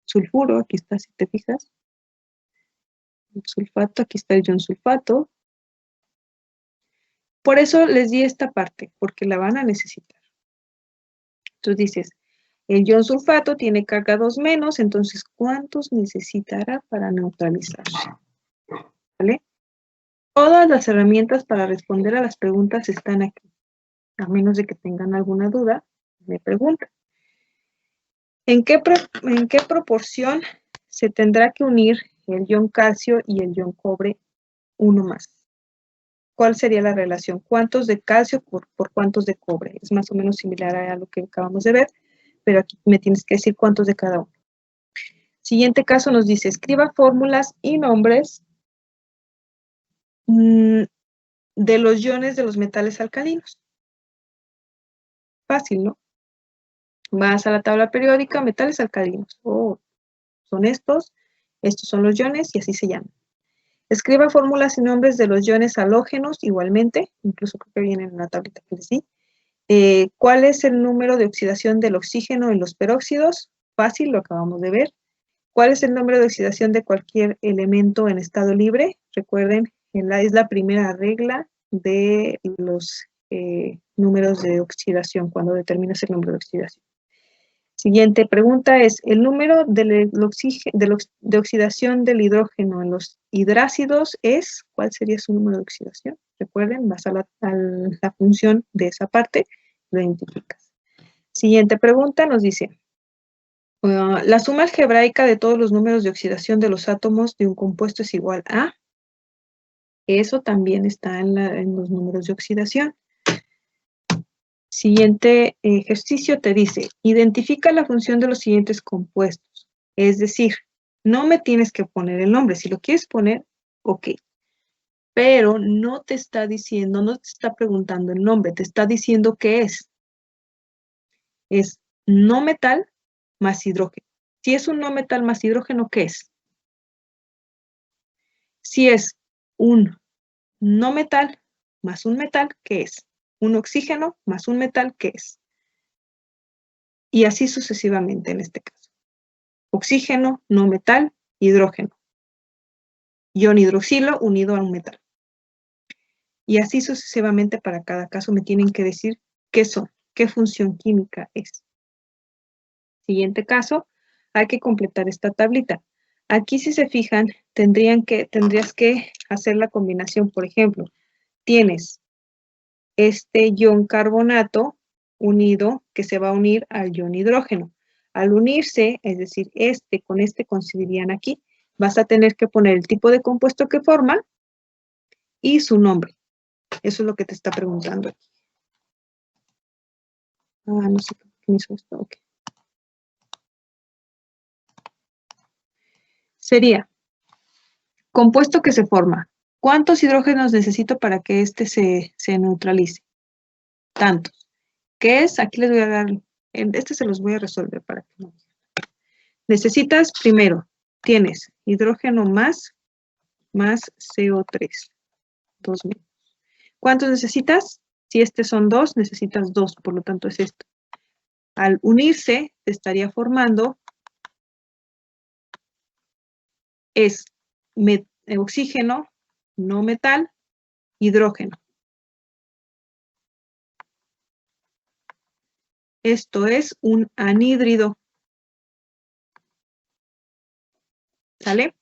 Sulfuro, aquí está, si te fijas. El sulfato, aquí está el ion sulfato. Por eso les di esta parte, porque la van a necesitar. Entonces dices, el ion sulfato tiene carga 2-, entonces ¿cuántos necesitará para neutralizarse? ¿Vale? Todas las herramientas para responder a las preguntas están aquí. A menos de que tengan alguna duda, me preguntan. ¿En qué proporción se tendrá que unir el ion calcio y el ion cobre uno más? ¿Cuál sería la relación? ¿Cuántos de calcio por cuántos de cobre? Es más o menos similar a lo que acabamos de ver, pero aquí me tienes que decir cuántos de cada uno. Siguiente caso nos dice, escriba fórmulas y nombres de los iones de los metales alcalinos. Fácil, ¿no? Vas a la tabla periódica, metales alcalinos. Oh, son estos son los iones y así se llaman. Escriba fórmulas y nombres de los iones halógenos igualmente, incluso creo que vienen en la tablita que les di. ¿Cuál es el número de oxidación del oxígeno en los peróxidos? Fácil, lo acabamos de ver. ¿Cuál es el número de oxidación de cualquier elemento en estado libre? Recuerden, es la primera regla de los números de oxidación, cuando determinas el número de oxidación. Siguiente pregunta es, el número de oxidación del hidrógeno en los hidrácidos es, ¿cuál sería su número de oxidación? Recuerden, vas a la función de esa parte, lo identificas. Siguiente pregunta nos dice, la suma algebraica de todos los números de oxidación de los átomos de un compuesto es igual a, eso también está en los números de oxidación. Siguiente ejercicio te dice, identifica la función de los siguientes compuestos. Es decir, no me tienes que poner el nombre. Si lo quieres poner, ok. Pero no te está diciendo, no te está preguntando el nombre, te está diciendo qué es. Es no metal más hidrógeno. Si es un no metal más hidrógeno, ¿qué es? Si es un no metal más un metal, ¿qué es? Un oxígeno más un metal, ¿qué es? Y así sucesivamente en este caso. Oxígeno, no metal, hidrógeno. Ion hidroxilo unido a un metal. Y así sucesivamente para cada caso me tienen que decir qué son, qué función química es. Siguiente caso, hay que completar esta tablita. Aquí si se fijan, tendrías que hacer la combinación. Por ejemplo, tienes este ion carbonato unido que se va a unir al ion hidrógeno. Al unirse, es decir, este con este coincidirían aquí, vas a tener que poner el tipo de compuesto que forma y su nombre. Eso es lo que te está preguntando aquí. No sé por qué me hizo esto. Okay. Sería compuesto que se forma. ¿Cuántos hidrógenos necesito para que este se neutralice? Tantos. ¿Qué es? Aquí les voy a dar, este se los voy a resolver para que no. Necesitas primero, tienes hidrógeno más CO3. 2 menos. ¿Cuántos necesitas? Si este son 2, necesitas 2, por lo tanto es esto. Al unirse, se estaría formando, es oxígeno, no metal, hidrógeno. Esto es un anhídrido. ¿Sale?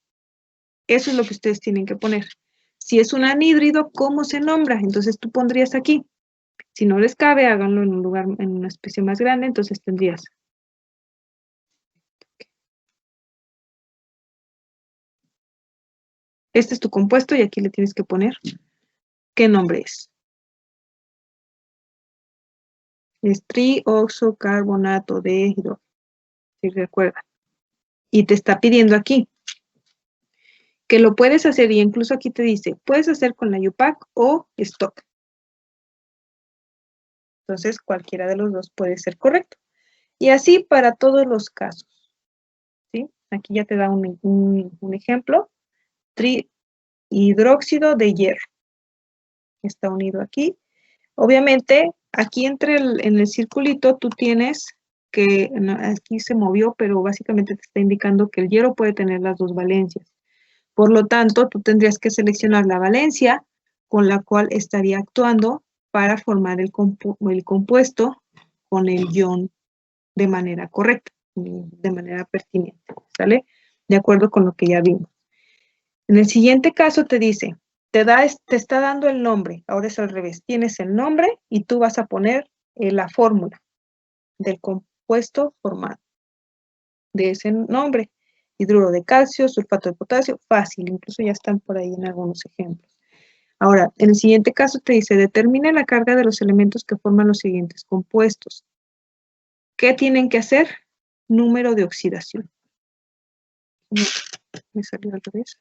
Eso es lo que ustedes tienen que poner. Si es un anhídrido, ¿cómo se nombra? Entonces tú pondrías aquí. Si no les cabe, háganlo en un lugar, en una especie más grande, entonces tendrías. Este es tu compuesto y aquí le tienes que poner qué nombre es. Es trioxocarbonato de hidrógeno. Si recuerdan. Y te está pidiendo aquí que lo puedes hacer, y incluso aquí te dice, puedes hacer con la UPAC o stock. Entonces, cualquiera de los dos puede ser correcto. Y así para todos los casos. ¿Sí? Aquí ya te da un ejemplo. Trihidróxido de hierro. Está unido aquí. Obviamente, aquí en el circulito tú tienes que, no, aquí se movió, pero básicamente te está indicando que el hierro puede tener las dos valencias. Por lo tanto, tú tendrías que seleccionar la valencia con la cual estaría actuando para formar el compuesto con el ion de manera correcta, de manera pertinente, ¿sale? De acuerdo con lo que ya vimos. En el siguiente caso te dice, te está dando el nombre, ahora es al revés, tienes el nombre y tú vas a poner la fórmula del compuesto formado de ese nombre. Hidruro de calcio, sulfato de potasio, fácil, incluso ya están por ahí en algunos ejemplos. Ahora, en el siguiente caso te dice, determina la carga de los elementos que forman los siguientes compuestos. ¿Qué tienen que hacer? Número de oxidación. No, me salió al revés.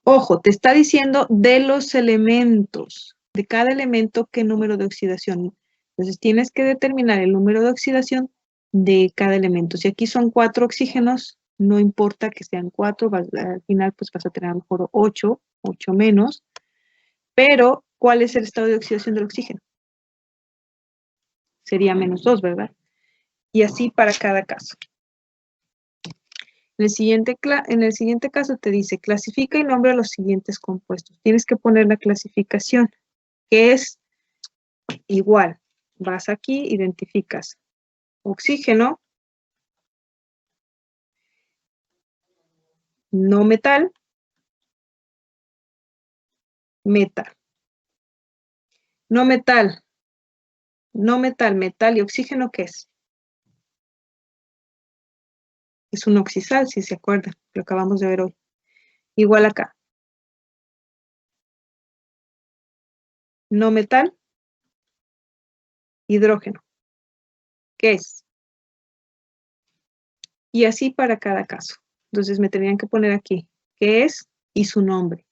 Ojo, te está diciendo de los elementos, de cada elemento qué número de oxidación. Entonces tienes que determinar el número de oxidación de cada elemento. Si aquí son 4 oxígenos, no importa que sean 4, al final pues vas a tener a lo mejor 8 menos. Pero, ¿cuál es el estado de oxidación del oxígeno? Sería -2, ¿verdad? Y así para cada caso. En el siguiente caso te dice, clasifica y nombra los siguientes compuestos. Tienes que poner la clasificación, que es igual. Vas aquí, identificas oxígeno, no metal, metal. No metal, metal y oxígeno, ¿qué es? Es un oxisal, si se acuerdan, lo acabamos de ver hoy. Igual acá. No metal, hidrógeno. ¿Qué es? Y así para cada caso. Entonces me tendrían que poner aquí qué es y su nombre.